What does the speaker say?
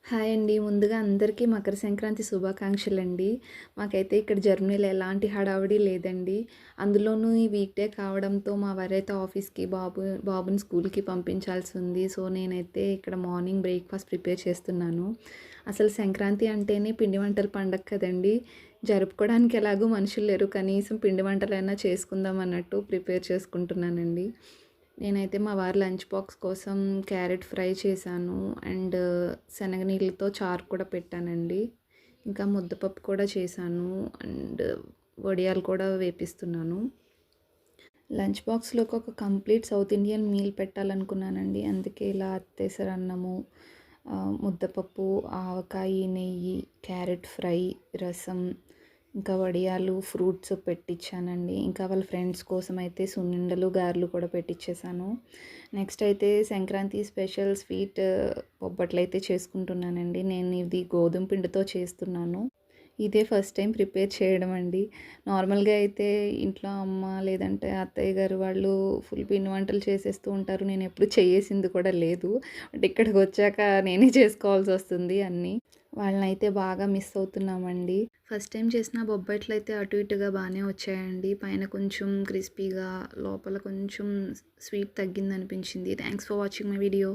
Hi అండి. ముందుగా అందరికీ మకర సంక్రాంతి శుభాకాంక్షలండి. మాకైతే ఇక్కడ జర్మనీలో ఎలాంటి హడావిడి లేదండి. అందులోనూ ఈ వీక్‌డే కావడంతో మా వారైతే ఆఫీస్‌కి బాబుని స్కూల్‌కి పంపించాల్సి ఉంది. సో, నేనైతే ఇక్కడ మార్నింగ్ బ్రేక్‌ఫాస్ట్ ప్రిపేర్ చేస్తున్నాను. అసలు సంక్రాంతి అంటేనే పిండి వంటల పండగ కదండీ! జరుపుకోవడానికి ఎలాగో మనుషులు లేరు. కనీసం పిండి వంటలైనా చేసుకుందాం అన్నట్టు ప్రిపేర్ చేసుకుంటున్నానండి. నేనైతే మా వారి లంచ్ బాక్స్ కోసం క్యారెట్ ఫ్రై చేశాను. అండ్ శనగనీళ్ళతో చారు కూడా పెట్టానండి. ఇంకా ముద్దపప్పు కూడా చేశాను. అండ్ వడియాలు కూడా వేపిస్తున్నాను. లంచ్ బాక్స్‌లోకి ఒక కంప్లీట్ సౌత్ ఇండియన్ మీల్ పెట్టాలనుకున్నానండి. అందుకే ఇలా అత్తేసరన్నము, ముద్దపప్పు, ఆవకాయ, నెయ్యి, క్యారెట్ ఫ్రై, రసం, ఇంకా వడియాలు, ఫ్రూట్స్ పెట్టించానండి. ఇంకా వాళ్ళ ఫ్రెండ్స్ కోసం అయితే సున్నుండలు, గారెలు కూడా పెట్టించేసాను. నెక్స్ట్ అయితే సంక్రాంతి స్పెషల్ స్వీట్ బొబ్బట్లయితే చేసుకుంటున్నానండి. నేను ఇది గోధుమ పిండితో చేస్తున్నాను. ఇదే ఫస్ట్ టైం ప్రిపేర్ చేయడం అండి. నార్మల్‌గా అయితే ఇంట్లో అమ్మ లేదంటే అత్తయ్య గారు వాళ్ళు ఫుల్ పిండి వంటలు చేసేస్తూ ఉంటారు. నేనెప్పుడు చేసింది కూడా లేదు. బట్ ఇక్కడికొచ్చాక నేనే చేసుకోవాల్సొస్తుంది అన్నీ. వాళ్ళనైతే బాగా మిస్ అవుతున్నామండి. ఫస్ట్ టైం చేసిన బొబ్బట్లయితే అటు ఇటుగా బానే వచ్చాయండి. పైన కొంచెం క్రిస్పీగా, లోపల కొంచెం స్వీట్ తగ్గిందనిపించింది. Thanks for watching my video.